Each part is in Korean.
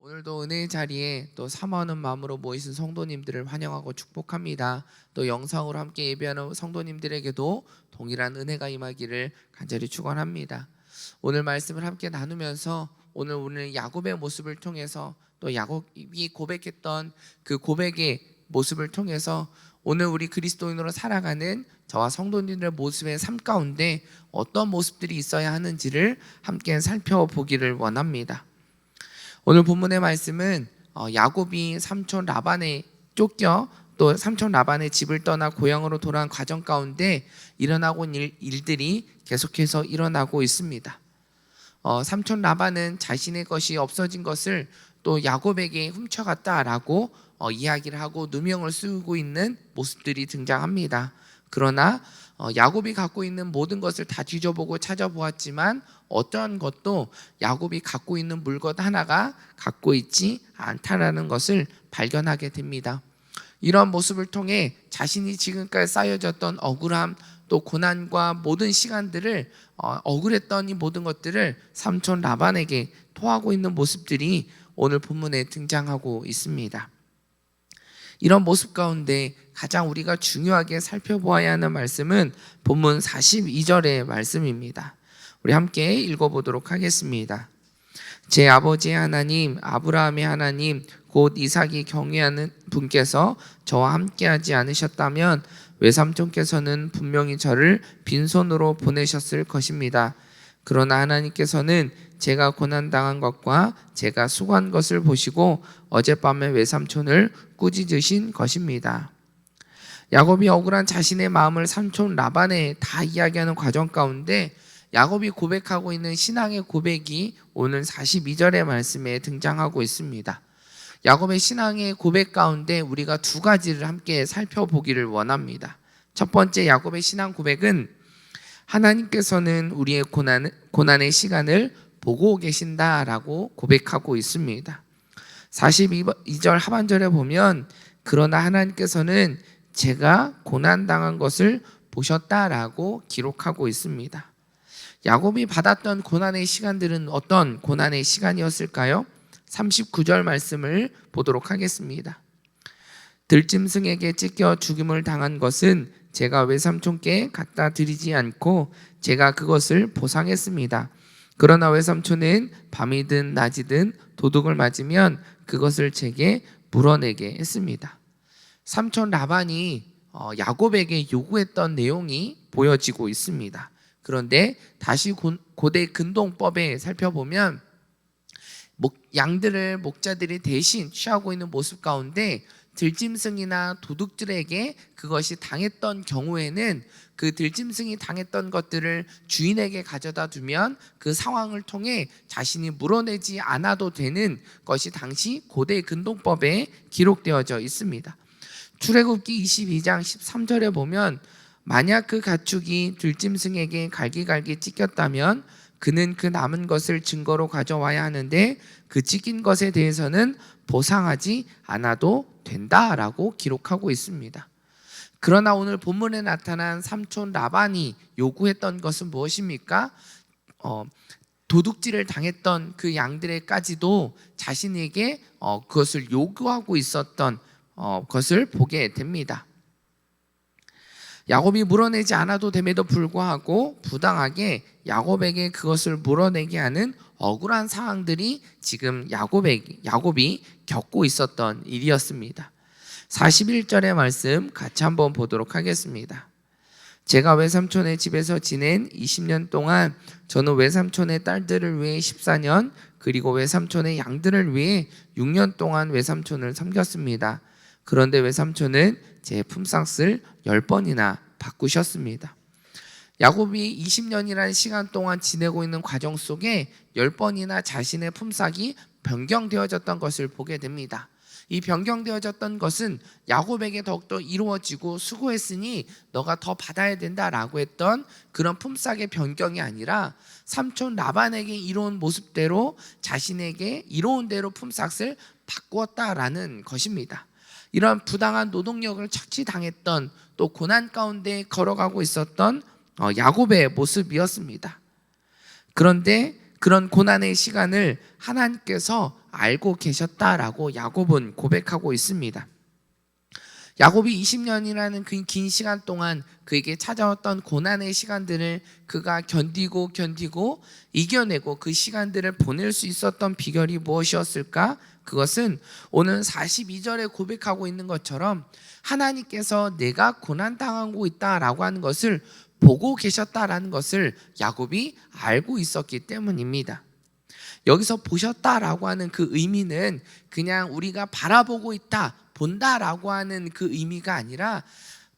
오늘도 은혜의 자리에 또 사모하는 마음으로 모이신 성도님들을 환영하고 축복합니다. 또 영상으로 함께 예배하는 성도님들에게도 동일한 은혜가 임하기를 간절히 축원합니다. 오늘 말씀을 함께 나누면서 오늘 야곱의 모습을 통해서 또 야곱이 고백했던 그 고백의 모습을 통해서 오늘 우리 그리스도인으로 살아가는 저와 성도님들의 모습의 삶 가운데 어떤 모습들이 있어야 하는지를 함께 살펴보기를 원합니다. 오늘 본문의 말씀은 야곱이 삼촌 라반에 쫓겨 또 삼촌 라반의 집을 떠나 고향으로 돌아온 과정 가운데 일어나고 있는 일들이 계속해서 일어나고 있습니다. 삼촌 라반은 자신의 것이 없어진 것을 또 야곱에게 훔쳐갔다라고 이야기를 하고 누명을 쓰고 있는 모습들이 등장합니다. 그러나 야곱이 갖고 있는 모든 것을 다 뒤져보고 찾아보았지만 어떠한 것도 야곱이 갖고 있는 물건 하나가 갖고 있지 않다라는 것을 발견하게 됩니다. 이런 모습을 통해 자신이 지금까지 쌓여졌던 억울함 또 고난과 모든 시간들을 억울했던 이 모든 것들을 삼촌 라반에게 토하고 있는 모습들이 오늘 본문에 등장하고 있습니다. 이런 모습 가운데 가장 우리가 중요하게 살펴보아야 하는 말씀은 본문 42절의 말씀입니다. 우리 함께 읽어보도록 하겠습니다. 제 아버지의 하나님 아브라함의 하나님 곧 이삭이 경외하는 분께서 저와 함께하지 않으셨다면 외삼촌께서는 분명히 저를 빈손으로 보내셨을 것입니다. 그러나 하나님께서는 제가 고난당한 것과 제가 수고한 것을 보시고 어젯밤에 외삼촌을 꾸짖으신 것입니다. 야곱이 억울한 자신의 마음을 삼촌 라반에 다 이야기하는 과정 가운데 야곱이 고백하고 있는 신앙의 고백이 오늘 42절의 말씀에 등장하고 있습니다. 야곱의 신앙의 고백 가운데 우리가 두 가지를 함께 살펴보기를 원합니다. 첫 번째 야곱의 신앙 고백은 하나님께서는 우리의 고난의 시간을 보고 계신다라고 고백하고 있습니다. 42절 하반절에 보면 그러나 하나님께서는 제가 고난당한 것을 보셨다라고 기록하고 있습니다. 야곱이 받았던 고난의 시간들은 어떤 고난의 시간이었을까요? 39절 말씀을 보도록 하겠습니다. 들짐승에게 찢겨 죽임을 당한 것은 제가 외삼촌께 갖다 드리지 않고 제가 그것을 보상했습니다. 그러나 외삼촌은 밤이든 낮이든 도둑을 맞으면 그것을 제게 물어내게 했습니다. 삼촌 라반이 야곱에게 요구했던 내용이 보여지고 있습니다. 그런데 다시 고대 근동법에 살펴보면 양들을 목자들이 대신 취하고 있는 모습 가운데 들짐승이나 도둑들에게 그것이 당했던 경우에는 그 들짐승이 당했던 것들을 주인에게 가져다 두면 그 상황을 통해 자신이 물어내지 않아도 되는 것이 당시 고대 근동법에 기록되어져 있습니다. 출애굽기 22장 13절에 보면 만약 그 가축이 들짐승에게 갈기갈기 찢겼다면 그는 그 남은 것을 증거로 가져와야 하는데 그 찢긴 것에 대해서는 보상하지 않아도 된다라고 기록하고 있습니다. 그러나 오늘 본문에 나타난 삼촌 라반이 요구했던 것은 무엇입니까? 도둑질을 당했던 그 양들에까지도 자신에게 그것을 요구하고 있었던 것을 보게 됩니다. 야곱이 물어내지 않아도 됨에도 불구하고 부당하게 야곱에게 그것을 물어내게 하는 억울한 상황들이 지금 야곱이 겪고 있었던 일이었습니다. 41절의 말씀 같이 한번 보도록 하겠습니다. 제가 외삼촌의 집에서 지낸 20년 동안 저는 외삼촌의 딸들을 위해 14년 그리고 외삼촌의 양들을 위해 6년 동안 외삼촌을 섬겼습니다. 그런데 외삼촌은 제 품삯을 10번이나 바꾸셨습니다. 야곱이 20년이라는 시간 동안 지내고 있는 과정 속에 10번이나 자신의 품삯이 변경되어졌던 것을 보게 됩니다. 이 변경되어졌던 것은 야곱에게 더욱더 이루어지고 수고했으니 너가 더 받아야 된다라고 했던 그런 품삯의 변경이 아니라 삼촌 라반에게 이로운 모습대로 자신에게 이로운 대로 품삯을 바꾸었다라는 것입니다. 이런 부당한 노동력을 착취당했던 또 고난 가운데 걸어가고 있었던 야곱의 모습이었습니다. 그런데 그런 고난의 시간을 하나님께서 알고 계셨다라고 야곱은 고백하고 있습니다. 야곱이 20년이라는 그 긴 시간 동안 그에게 찾아왔던 고난의 시간들을 그가 견디고 이겨내고 그 시간들을 보낼 수 있었던 비결이 무엇이었을까? 그것은 오늘 42절에 고백하고 있는 것처럼 하나님께서 내가 고난당하고 있다라고 하는 것을 보고 계셨다라는 것을 야곱이 알고 있었기 때문입니다. 여기서 보셨다라고 하는 그 의미는 그냥 우리가 바라보고 있다, 본다라고 하는 그 의미가 아니라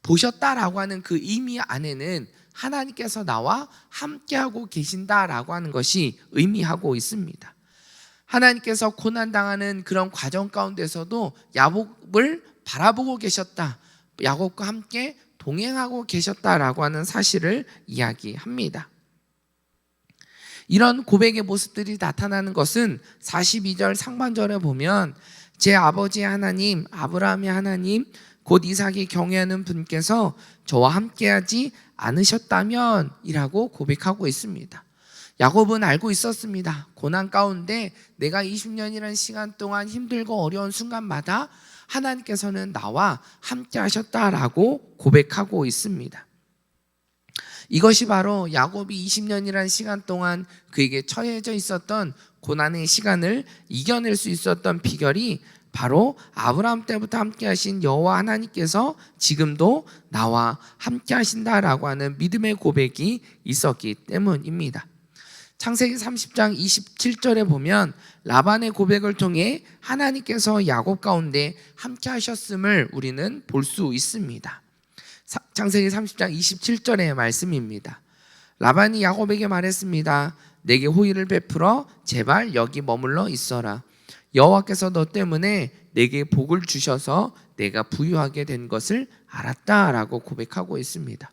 보셨다라고 하는 그 의미 안에는 하나님께서 나와 함께하고 계신다라고 하는 것이 의미하고 있습니다. 하나님께서 고난당하는 그런 과정 가운데서도 야곱을 바라보고 계셨다, 야곱과 함께 동행하고 계셨다라고 하는 사실을 이야기합니다. 이런 고백의 모습들이 나타나는 것은 42절 상반절에 보면 제 아버지의 하나님, 아브라함의 하나님, 곧 이삭이 경외하는 분께서 저와 함께하지 않으셨다면 이라고 고백하고 있습니다. 야곱은 알고 있었습니다. 고난 가운데 내가 20년이라는 시간 동안 힘들고 어려운 순간마다 하나님께서는 나와 함께 하셨다라고 고백하고 있습니다. 이것이 바로 야곱이 20년이라는 시간 동안 그에게 처해져 있었던 고난의 시간을 이겨낼 수 있었던 비결이 바로 아브라함 때부터 함께 하신 여호와 하나님께서 지금도 나와 함께 하신다라고 하는 믿음의 고백이 있었기 때문입니다. 창세기 30장 27절에 보면 라반의 고백을 통해 하나님께서 야곱 가운데 함께 하셨음을 우리는 볼 수 있습니다. 창세기 30장 27절의 말씀입니다. 라반이 야곱에게 말했습니다. 내게 호의를 베풀어 제발 여기 머물러 있어라. 여호와께서 너 때문에 내게 복을 주셔서 내가 부유하게 된 것을 알았다라고 고백하고 있습니다.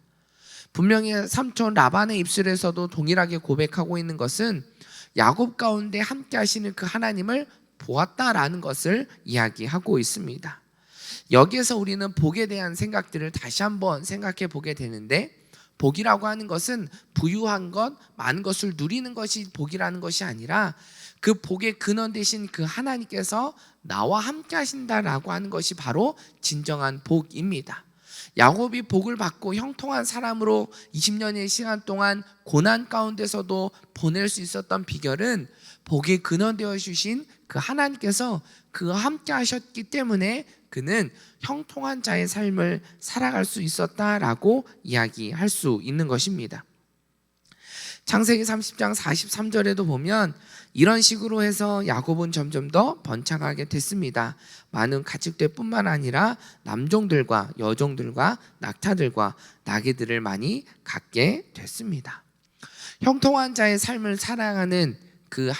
분명히 삼촌 라반의 입술에서도 동일하게 고백하고 있는 것은 야곱 가운데 함께 하시는 그 하나님을 보았다라는 것을 이야기하고 있습니다. 여기에서 우리는 복에 대한 생각들을 다시 한번 생각해 보게 되는데, 복이라고 하는 것은 부유한 것, 많은 것을 누리는 것이 복이라는 것이 아니라 그 복의 근원 되신 그 하나님께서 나와 함께 하신다라고 하는 것이 바로 진정한 복입니다. 야곱이 복을 받고 형통한 사람으로 20년의 시간 동안 고난 가운데서도 보낼 수 있었던 비결은 복의 근원 되어 주신 그 하나님께서 그와 함께 하셨기 때문에 그는 형통한 자의 삶을 살아갈 수 있었다라고 이야기할 수 있는 것입니다. 창세기 30장 43절에도 보면 이런 식으로 해서 야곱은 점점 더 번창하게 됐습니다. 많은 가축들 뿐만 아니라 남종들과 여종들과 낙타들과 나귀들을 많이 갖게 됐습니다. 형통한 자의 삶을 살아가는 그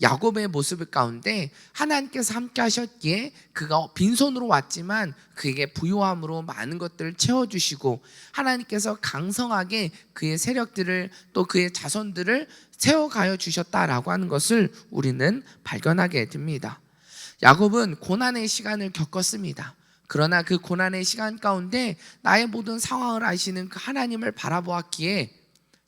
야곱의 모습 가운데 하나님께서 함께 하셨기에 그가 빈손으로 왔지만 그에게 부유함으로 많은 것들을 채워주시고 하나님께서 강성하게 그의 세력들을 또 그의 자손들을 세워가여 주셨다라고 하는 것을 우리는 발견하게 됩니다. 야곱은 고난의 시간을 겪었습니다. 그러나 그 고난의 시간 가운데 나의 모든 상황을 아시는 그 하나님을 바라보았기에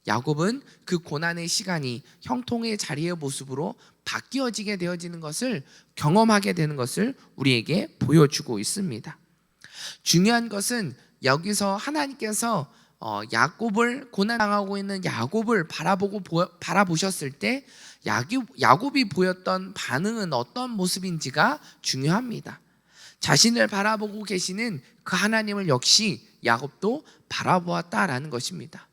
야곱은 그 고난의 시간이 형통의 자리의 모습으로 바뀌어지게 되어지는 것을 경험하게 되는 것을 우리에게 보여주고 있습니다. 중요한 것은 여기서 하나님께서 야곱을 고난당하고 있는 야곱을 바라보셨을 때 야곱이 보였던 반응은 어떤 모습인지가 중요합니다. 자신을 바라보고 계시는 그 하나님을 역시 야곱도 바라보았다라는 것입니다.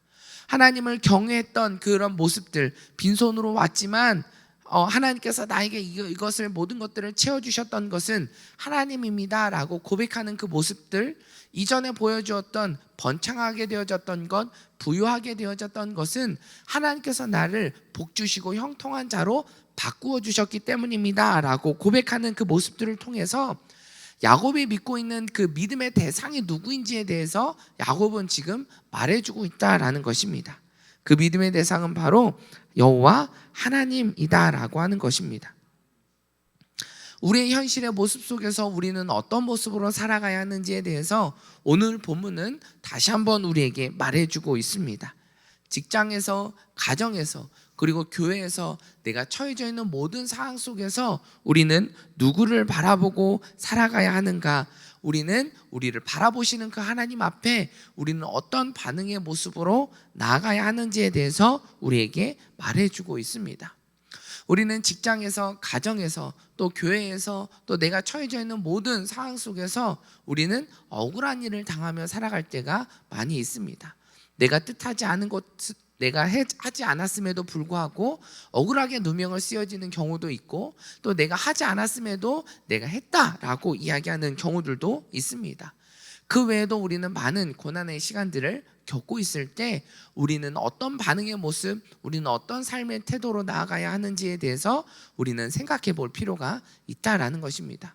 하나님을 경외했던 그런 모습들, 빈손으로 왔지만 하나님께서 나에게 이것을 모든 것들을 채워주셨던 것은 하나님입니다 라고 고백하는 그 모습들, 이전에 보여주었던 번창하게 되어졌던 것, 부유하게 되어졌던 것은 하나님께서 나를 복주시고 형통한 자로 바꾸어 주셨기 때문입니다 라고 고백하는 그 모습들을 통해서 야곱이 믿고 있는 그 믿음의 대상이 누구인지에 대해서 야곱은 지금 말해주고 있다라는 것입니다. 그 믿음의 대상은 바로 여호와 하나님이다라고 하는 것입니다. 우리의 현실의 모습 속에서 우리는 어떤 모습으로 살아가야 하는지에 대해서 오늘 본문은 다시 한번 우리에게 말해주고 있습니다. 직장에서, 가정에서, 그리고 교회에서 내가 처해져 있는 모든 상황 속에서 우리는 누구를 바라보고 살아가야 하는가? 우리는 우리를 바라보시는 그 하나님 앞에 우리는 어떤 반응의 모습으로 나아가야 하는지에 대해서 우리에게 말해주고 있습니다. 우리는 직장에서, 가정에서, 또 교회에서, 또 내가 처해져 있는 모든 상황 속에서 우리는 억울한 일을 당하며 살아갈 때가 많이 있습니다. 내가 뜻하지 않은 것, 내가 하지 않았음에도 불구하고 억울하게 누명을 씌워지는 경우도 있고, 또 내가 하지 않았음에도 내가 했다라고 이야기하는 경우들도 있습니다. 그 외에도 우리는 많은 고난의 시간들을 겪고 있을 때 우리는 어떤 반응의 모습, 우리는 어떤 삶의 태도로 나아가야 하는지에 대해서 우리는 생각해 볼 필요가 있다라는 것입니다.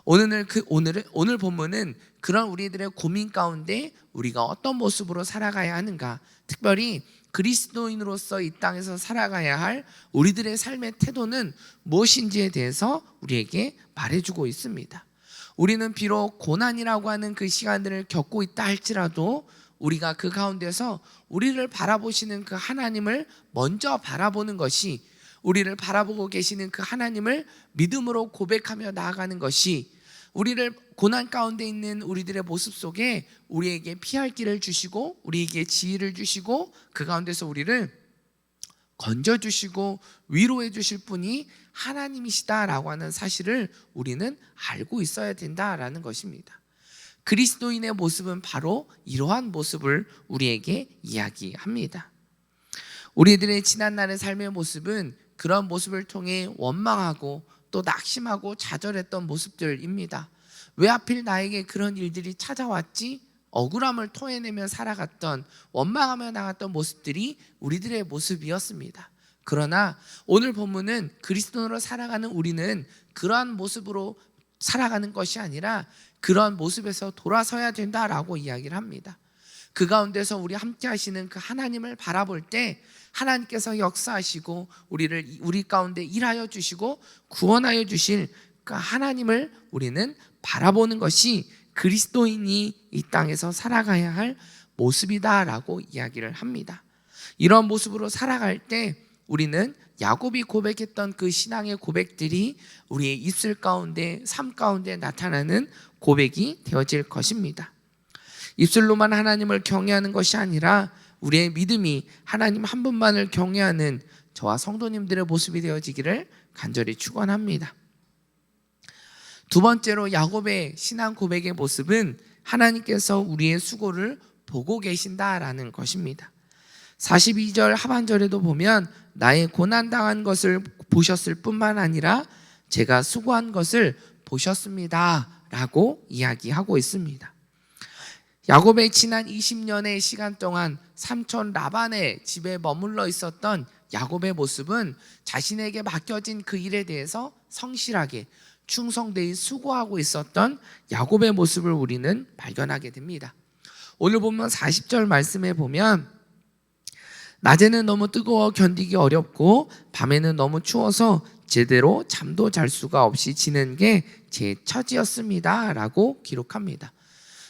오늘 본문은 그런 우리들의 고민 가운데 우리가 어떤 모습으로 살아가야 하는가, 특별히 그리스도인으로서 이 땅에서 살아가야 할 우리들의 삶의 태도는 무엇인지에 대해서 우리에게 말해주고 있습니다. 우리는 비록 고난이라고 하는 그 시간들을 겪고 있다 할지라도 우리가 그 가운데서 우리를 바라보시는 그 하나님을 먼저 바라보는 것이, 우리를 바라보고 계시는 그 하나님을 믿음으로 고백하며 나아가는 것이, 우리를 고난 가운데 있는 우리들의 모습 속에 우리에게 피할 길을 주시고 우리에게 지혜를 주시고 그 가운데서 우리를 건져주시고 위로해 주실 분이 하나님이시다라고 하는 사실을 우리는 알고 있어야 된다라는 것입니다. 그리스도인의 모습은 바로 이러한 모습을 우리에게 이야기합니다. 우리들의 지난날의 삶의 모습은 그런 모습을 통해 원망하고 또 낙심하고 좌절했던 모습들입니다. 왜 하필 나에게 그런 일들이 찾아왔지? 억울함을 토해내며 살아갔던, 원망하며 나갔던 모습들이 우리들의 모습이었습니다. 그러나 오늘 본문은 그리스도인으로 살아가는 우리는 그러한 모습으로 살아가는 것이 아니라 그런 모습에서 돌아서야 된다라고 이야기를 합니다. 그 가운데서 우리 함께 하시는 그 하나님을 바라볼 때 하나님께서 역사하시고 우리 가운데 일하여 주시고 구원하여 주실 그 하나님을 우리는 바라보는 것이 그리스도인이 이 땅에서 살아가야 할 모습이다라고 이야기를 합니다. 이런 모습으로 살아갈 때 우리는 야곱이 고백했던 그 신앙의 고백들이 우리의 입술 가운데, 삶 가운데 나타나는 고백이 되어질 것입니다. 입술로만 하나님을 경외하는 것이 아니라 우리의 믿음이 하나님 한 분만을 경외하는 저와 성도님들의 모습이 되어지기를 간절히 축원합니다. 두 번째로 야곱의 신앙 고백의 모습은 하나님께서 우리의 수고를 보고 계신다라는 것입니다. 42절 하반절에도 보면 나의 고난당한 것을 보셨을 뿐만 아니라 제가 수고한 것을 보셨습니다 라고 이야기하고 있습니다. 야곱의 지난 20년의 시간 동안 삼촌 라반의 집에 머물러 있었던 야곱의 모습은 자신에게 맡겨진 그 일에 대해서 성실하게 충성되이 수고하고 있었던 야곱의 모습을 우리는 발견하게 됩니다. 오늘 보면 40절 말씀에 보면 낮에는 너무 뜨거워 견디기 어렵고 밤에는 너무 추워서 제대로 잠도 잘 수가 없이 지는 게 제 처지였습니다 라고 기록합니다.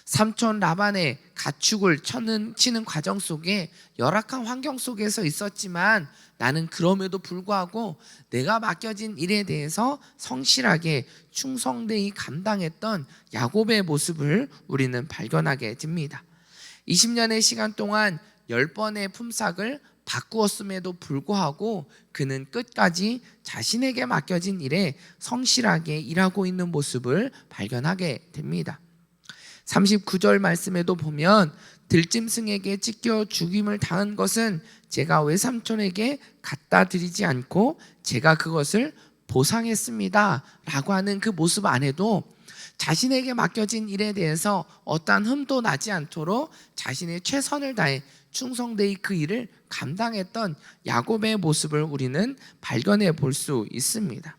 삼촌 라반의 가축을 치는 과정 속에 열악한 환경 속에서 있었지만 나는 그럼에도 불구하고 내가 맡겨진 일에 대해서 성실하게 충성되이 감당했던 야곱의 모습을 우리는 발견하게 됩니다. 20년의 시간 동안 10번의 품삯을 바꾸었음에도 불구하고 그는 끝까지 자신에게 맡겨진 일에 성실하게 일하고 있는 모습을 발견하게 됩니다. 39절 말씀에도 보면 들짐승에게 찢겨 죽임을 당한 것은 제가 외삼촌에게 갖다 드리지 않고 제가 그것을 보상했습니다 라고 하는 그 모습 안에도 자신에게 맡겨진 일에 대해서 어떠한 흠도 나지 않도록 자신의 최선을 다해 충성되이 그 일을 감당했던 야곱의 모습을 우리는 발견해 볼 수 있습니다.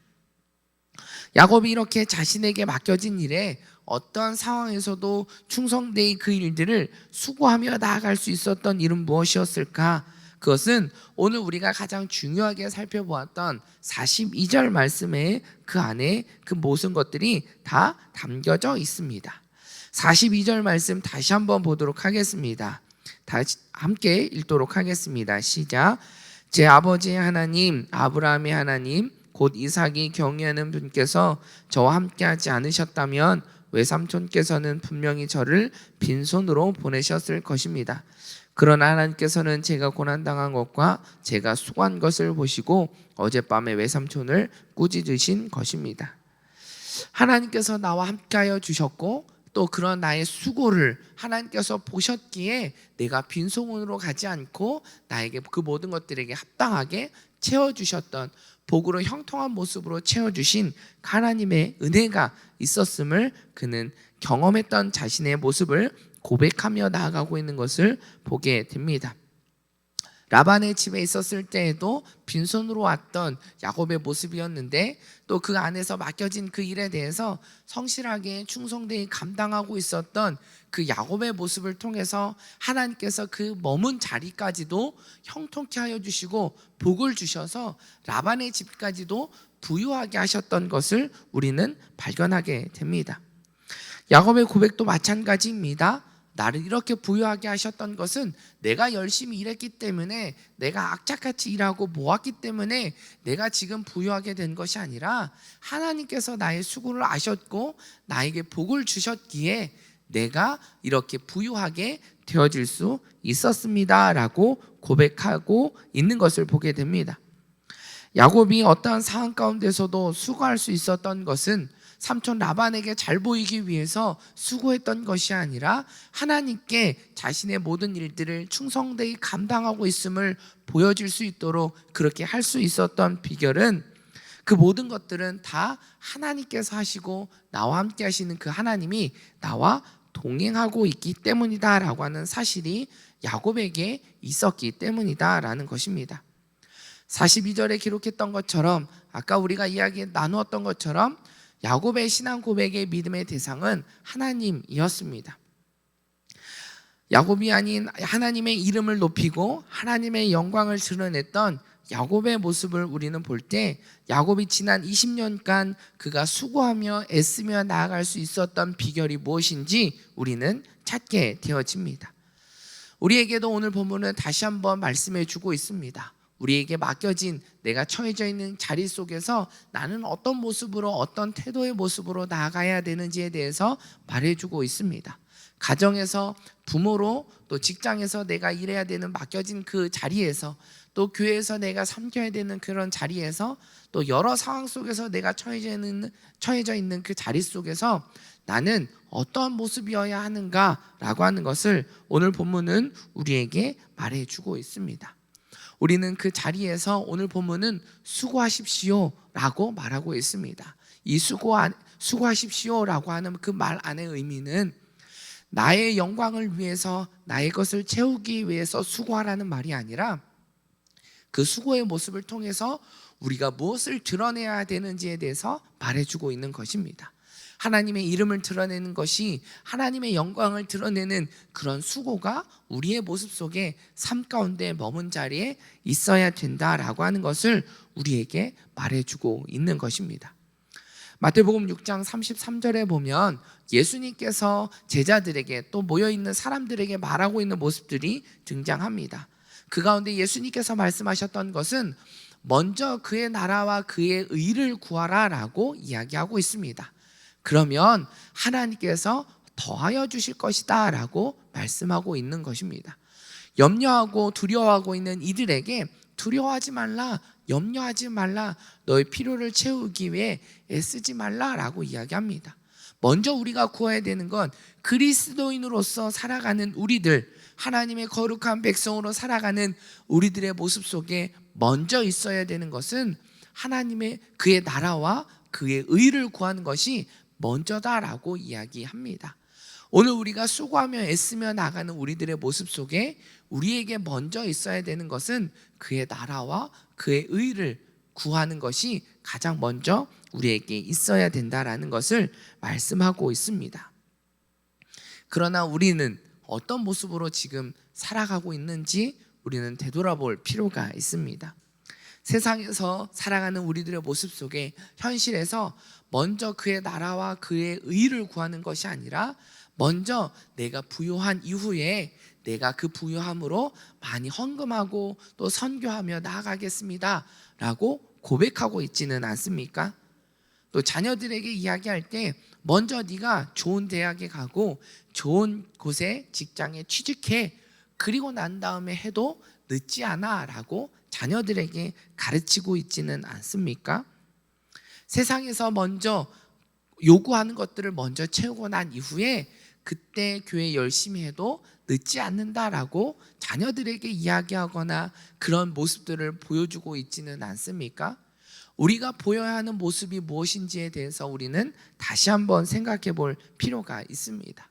야곱이 이렇게 자신에게 맡겨진 일에 어떠한 상황에서도 충성되이 그 일들을 수고하며 나아갈 수 있었던 일은 무엇이었을까? 그것은 오늘 우리가 가장 중요하게 살펴보았던 42절 말씀에 그 안에 그 모든 것들이 다 담겨져 있습니다. 42절 말씀 다시 한번 보도록 하겠습니다. 다시 함께 읽도록 하겠습니다. 시작. 제 아버지의 하나님 아브라함의 하나님 곧 이삭이 경외하는 분께서 저와 함께하지 않으셨다면 외삼촌께서는 분명히 저를 빈손으로 보내셨을 것입니다. 그러나 하나님께서는 제가 고난당한 것과 제가 수고한 것을 보시고 어젯밤에 외삼촌을 꾸짖으신 것입니다. 하나님께서 나와 함께하여 주셨고 또 그런 나의 수고를 하나님께서 보셨기에 내가 빈손으로 가지 않고 나에게 그 모든 것들에게 합당하게 채워주셨던, 복으로 형통한 모습으로 채워주신 하나님의 은혜가 있었음을 그는 경험했던 자신의 모습을 고백하며 나아가고 있는 것을 보게 됩니다. 라반의 집에 있었을 때에도 빈손으로 왔던 야곱의 모습이었는데 또 그 안에서 맡겨진 그 일에 대해서 성실하게 충성되게 감당하고 있었던 그 야곱의 모습을 통해서 하나님께서 그 머문 자리까지도 형통케 하여 주시고 복을 주셔서 라반의 집까지도 부유하게 하셨던 것을 우리는 발견하게 됩니다. 야곱의 고백도 마찬가지입니다. 나를 이렇게 부유하게 하셨던 것은 내가 열심히 일했기 때문에, 내가 악착같이 일하고 모았기 때문에 내가 지금 부유하게 된 것이 아니라 하나님께서 나의 수고를 아셨고 나에게 복을 주셨기에 내가 이렇게 부유하게 되어질 수 있었습니다 라고 고백하고 있는 것을 보게 됩니다. 야곱이 어떠한 상황 가운데서도 수고할 수 있었던 것은 삼촌 라반에게 잘 보이기 위해서 수고했던 것이 아니라 하나님께 자신의 모든 일들을 충성되게 감당하고 있음을 보여줄 수 있도록 그렇게 할 수 있었던 비결은, 그 모든 것들은 다 하나님께서 하시고 나와 함께 하시는 그 하나님이 나와 동행하고 있기 때문이다 라고 하는 사실이 야곱에게 있었기 때문이다 라는 것입니다. 42절에 기록했던 것처럼, 아까 우리가 이야기 나누었던 것처럼 야곱의 신앙 고백의 믿음의 대상은 하나님이었습니다. 야곱이 아닌 하나님의 이름을 높이고 하나님의 영광을 드러냈던 야곱의 모습을 우리는 볼 때, 야곱이 지난 20년간 그가 수고하며 애쓰며 나아갈 수 있었던 비결이 무엇인지 우리는 찾게 되어집니다. 우리에게도 오늘 본문은 다시 한번 말씀해 주고 있습니다. 우리에게 맡겨진, 내가 처해져 있는 자리 속에서 나는 어떤 모습으로, 어떤 태도의 모습으로 나아가야 되는지에 대해서 말해주고 있습니다. 가정에서, 부모로, 또 직장에서 내가 일해야 되는 맡겨진 그 자리에서, 또 교회에서 내가 섬겨야 되는 그런 자리에서, 또 여러 상황 속에서 내가 처해져 있는 그 자리 속에서 나는 어떤 모습이어야 하는가라고 하는 것을 오늘 본문은 우리에게 말해주고 있습니다. 우리는 그 자리에서 오늘 본문은 수고하십시오 라고 말하고 있습니다. 이 수고하십시오 라고 하는 그 말 안의 의미는 나의 영광을 위해서, 나의 것을 채우기 위해서 수고하라는 말이 아니라 그 수고의 모습을 통해서 우리가 무엇을 드러내야 되는지에 대해서 말해주고 있는 것입니다. 하나님의 이름을 드러내는 것이, 하나님의 영광을 드러내는 그런 수고가 우리의 모습 속에 삶 가운데 머문 자리에 있어야 된다라고 하는 것을 우리에게 말해주고 있는 것입니다. 마태복음 6장 33절에 보면 예수님께서 제자들에게, 또 모여있는 사람들에게 말하고 있는 모습들이 등장합니다. 그 가운데 예수님께서 말씀하셨던 것은 먼저 그의 나라와 그의 의를 구하라 라고 이야기하고 있습니다. 그러면 하나님께서 더하여 주실 것이다 라고 말씀하고 있는 것입니다. 염려하고 두려워하고 있는 이들에게 두려워하지 말라, 염려하지 말라, 너의 필요를 채우기 위해 애쓰지 말라 라고 이야기합니다. 먼저 우리가 구해야 되는 건 그리스도인으로서 살아가는 우리들, 하나님의 거룩한 백성으로 살아가는 우리들의 모습 속에 먼저 있어야 되는 것은 하나님의 그의 나라와 그의 의를 구하는 것이 먼저다라고 이야기합니다. 오늘 우리가 수고하며 애쓰며 나가는 우리들의 모습 속에 우리에게 먼저 있어야 되는 것은 그의 나라와 그의 의를 구하는 것이 가장 먼저 우리에게 있어야 된다라는 것을 말씀하고 있습니다. 그러나 우리는 어떤 모습으로 지금 살아가고 있는지 우리는 되돌아볼 필요가 있습니다. 세상에서 살아가는 우리들의 모습 속에 현실에서 먼저 그의 나라와 그의 의를 구하는 것이 아니라 먼저 내가 부요한 이후에 내가 그 부요함으로 많이 헌금하고 또 선교하며 나아가겠습니다 라고 고백하고 있지는 않습니까? 또 자녀들에게 이야기할 때 먼저 네가 좋은 대학에 가고 좋은 곳에 직장에 취직해, 그리고 난 다음에 해도 늦지 않아 라고 자녀들에게 가르치고 있지는 않습니까? 세상에서 먼저 요구하는 것들을 먼저 채우고 난 이후에 그때 교회 열심히 해도 늦지 않는다라고 자녀들에게 이야기하거나 그런 모습들을 보여주고 있지는 않습니까? 우리가 보여야 하는 모습이 무엇인지에 대해서 우리는 다시 한번 생각해 볼 필요가 있습니다.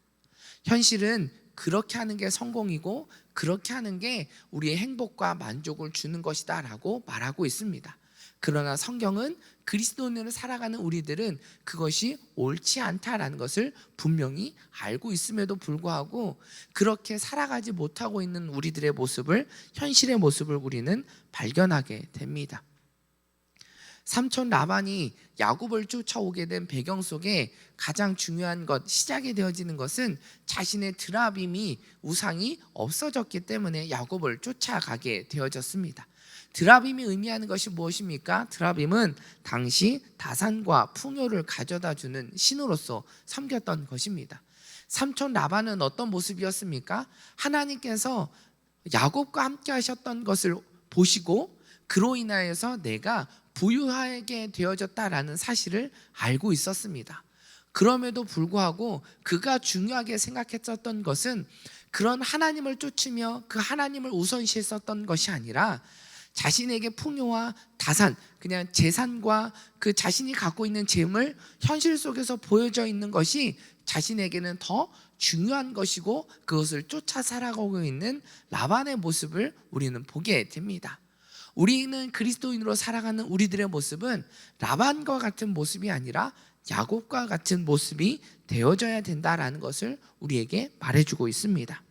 현실은 그렇게 하는 게 성공이고 그렇게 하는 게 우리의 행복과 만족을 주는 것이다 라고 말하고 있습니다. 그러나 성경은 그리스도인으로 살아가는 우리들은 그것이 옳지 않다라는 것을 분명히 알고 있음에도 불구하고 그렇게 살아가지 못하고 있는 우리들의 모습을, 현실의 모습을 우리는 발견하게 됩니다. 삼촌 라반이 야곱을 쫓아오게 된 배경 속에 가장 중요한 것, 시작이 되어지는 것은 자신의 드라빔이, 우상이 없어졌기 때문에 야곱을 쫓아가게 되어졌습니다. 드라빔이 의미하는 것이 무엇입니까? 드라빔은 당시 다산과 풍요를 가져다 주는 신으로서 섬겼던 것입니다. 삼촌 라반은 어떤 모습이었습니까? 하나님께서 야곱과 함께 하셨던 것을 보시고 그로 인하여서 내가 부유하게 되어졌다라는 사실을 알고 있었습니다. 그럼에도 불구하고 그가 중요하게 생각했었던 것은 그런 하나님을 쫓으며 그 하나님을 우선시했었던 것이 아니라 자신에게 풍요와 다산, 그냥 재산과 그 자신이 갖고 있는 재물, 현실 속에서 보여져 있는 것이 자신에게는 더 중요한 것이고 그것을 쫓아 살아가고 있는 라반의 모습을 우리는 보게 됩니다. 우리는 그리스도인으로 살아가는 우리들의 모습은 라반과 같은 모습이 아니라 야곱과 같은 모습이 되어져야 된다라는 것을 우리에게 말해주고 있습니다.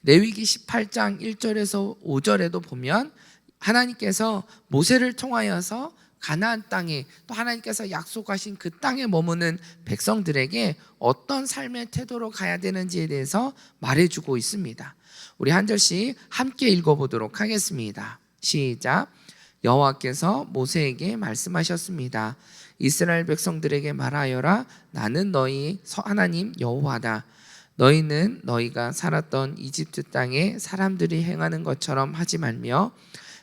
레위기 18장 1절에서 5절에도 보면 하나님께서 모세를 통하여서 가나안 땅에, 또 하나님께서 약속하신 그 땅에 머무는 백성들에게 어떤 삶의 태도로 가야 되는지에 대해서 말해주고 있습니다. 우리 한 절씩 함께 읽어보도록 하겠습니다. 시작. 여호와께서 모세에게 말씀하셨습니다. 이스라엘 백성들에게 말하여라. 나는 너희 하나님 여호와다. 너희는 너희가 살았던 이집트 땅에 사람들이 행하는 것처럼 하지 말며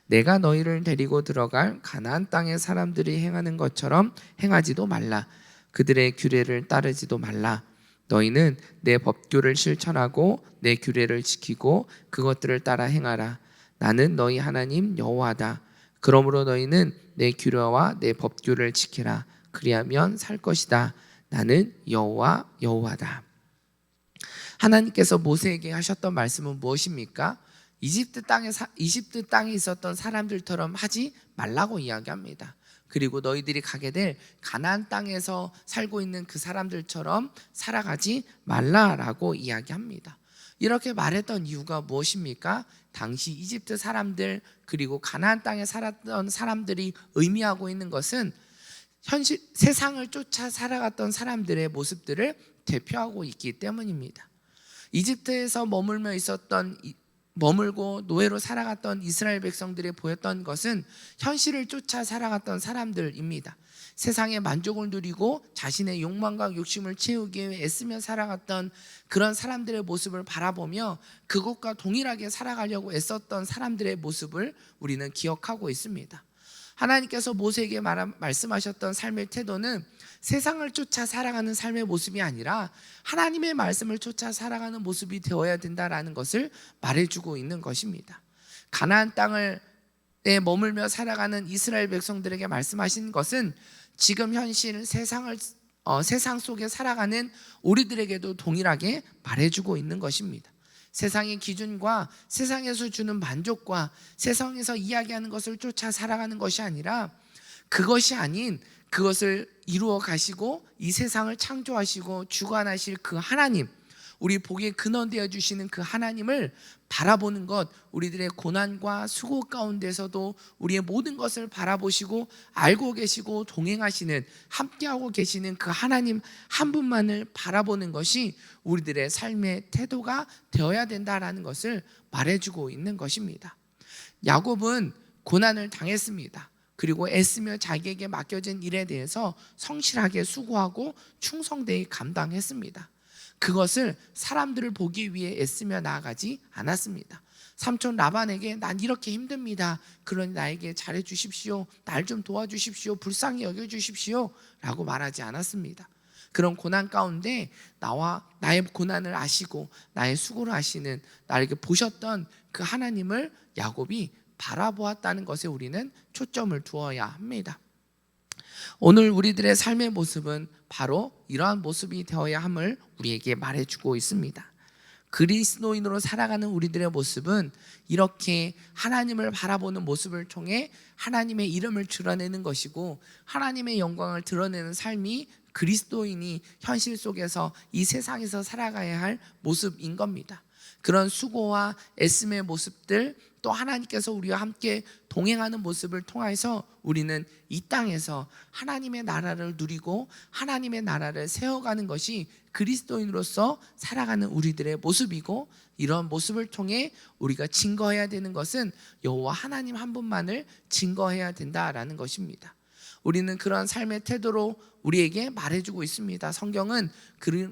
내가 너희를 데리고 들어갈 가나안 땅의 사람들이 행하는 것처럼 행하지도 말라. 그들의 규례를 따르지도 말라. 너희는 내 법규를 실천하고 내 규례를 지키고 그것들을 따라 행하라. 나는 너희 하나님 여호와다. 그러므로 너희는 내 규례와 내 법규를 지키라. 그리하면 살 것이다. 나는 여호와 여호와다. 하나님께서 모세에게 하셨던 말씀은 무엇입니까? 이집트 땅에 있었던 사람들처럼 하지 말라고 이야기합니다. 그리고 너희들이 가게 될 가나안 땅에서 살고 있는 그 사람들처럼 살아가지 말라라고 이야기합니다. 이렇게 말했던 이유가 무엇입니까? 당시 이집트 사람들 그리고 가나안 땅에 살았던 사람들이 의미하고 있는 것은 현실 세상을 쫓아 살아갔던 사람들의 모습들을 대표하고 있기 때문입니다. 이집트에서 머물고 노예로 살아갔던 이스라엘 백성들이 보였던 것은 현실을 쫓아 살아갔던 사람들입니다. 세상의 만족을 누리고 자신의 욕망과 욕심을 채우기 위해 애쓰며 살아갔던 그런 사람들의 모습을 바라보며 그것과 동일하게 살아가려고 애썼던 사람들의 모습을 우리는 기억하고 있습니다. 하나님께서 모세에게 말씀하셨던 삶의 태도는 세상을 쫓아 살아가는 삶의 모습이 아니라 하나님의 말씀을 쫓아 살아가는 모습이 되어야 된다라는 것을 말해주고 있는 것입니다. 가나안 땅에 머물며 살아가는 이스라엘 백성들에게 말씀하신 것은 지금 현실 세상 속에 살아가는 우리들에게도 동일하게 말해주고 있는 것입니다. 세상의 기준과 세상에서 주는 만족과 세상에서 이야기하는 것을 쫓아 살아가는 것이 아니라 그것이 아닌 그것을 이루어 가시고 이 세상을 창조하시고 주관하실 그 하나님, 우리 복의 근원 되어 주시는 그 하나님을 바라보는 것, 우리들의 고난과 수고 가운데서도 우리의 모든 것을 바라보시고 알고 계시고 동행하시는, 함께하고 계시는 그 하나님 한 분만을 바라보는 것이 우리들의 삶의 태도가 되어야 된다라는 것을 말해주고 있는 것입니다. 야곱은 고난을 당했습니다. 그리고 애쓰며 자기에게 맡겨진 일에 대해서 성실하게 수고하고 충성되이 감당했습니다. 그것을 사람들을 보기 위해 애쓰며 나아가지 않았습니다. 삼촌 라반에게 난 이렇게 힘듭니다. 그러니 나에게 잘해 주십시오. 날 좀 도와주십시오. 불쌍히 여겨주십시오. 라고 말하지 않았습니다. 그런 고난 가운데 나의 고난을 아시고 나의 수고를 아시는, 나에게 보셨던 그 하나님을 야곱이 바라보았다는 것에 우리는 초점을 두어야 합니다. 오늘 우리들의 삶의 모습은 바로 이러한 모습이 되어야 함을 우리에게 말해주고 있습니다. 그리스도인으로 살아가는 우리들의 모습은 이렇게 하나님을 바라보는 모습을 통해 하나님의 이름을 드러내는 것이고, 하나님의 영광을 드러내는 삶이 그리스도인이 현실 속에서 이 세상에서 살아가야 할 모습인 겁니다. 그런 수고와 애씀의 모습들, 또 하나님께서 우리와 함께 동행하는 모습을 통해서 우리는 이 땅에서 하나님의 나라를 누리고 하나님의 나라를 세워가는 것이 그리스도인으로서 살아가는 우리들의 모습이고, 이런 모습을 통해 우리가 증거해야 되는 것은 여호와 하나님 한 분만을 증거해야 된다라는 것입니다. 우리는 그러한 삶의 태도로 우리에게 말해주고 있습니다. 성경은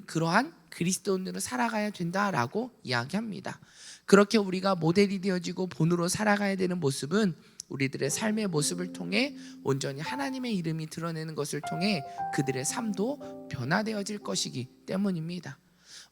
그러한 그리스도인으로 살아가야 된다라고 이야기합니다. 그렇게 우리가 모델이 되어지고 본으로 살아가야 되는 모습은 우리들의 삶의 모습을 통해 온전히 하나님의 이름이 드러내는 것을 통해 그들의 삶도 변화되어질 것이기 때문입니다.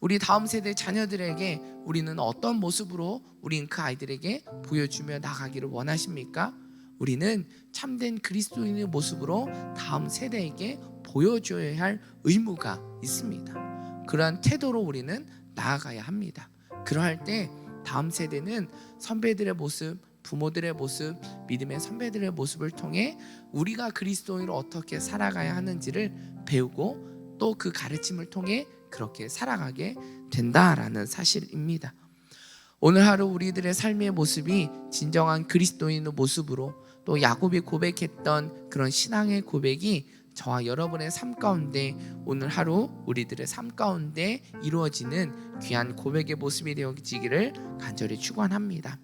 우리 다음 세대 자녀들에게 우리는 어떤 모습으로 우린 그 아이들에게 보여주며 나가기를 원하십니까? 우리는 참된 그리스도인의 모습으로 다음 세대에게 보여줘야 할 의무가 있습니다. 그러한 태도로 우리는 나아가야 합니다. 그러할 때 다음 세대는 선배들의 모습, 부모들의 모습, 믿음의 선배들의 모습을 통해 우리가 그리스도인으로 어떻게 살아가야 하는지를 배우고 또 그 가르침을 통해 그렇게 살아가게 된다라는 사실입니다. 오늘 하루 우리들의 삶의 모습이 진정한 그리스도인의 모습으로, 또 야곱이 고백했던 그런 신앙의 고백이 저와 여러분의 삶 가운데 오늘 하루 우리들의 삶 가운데 이루어지는 귀한 고백의 모습이 되어지기를 간절히 축원합니다.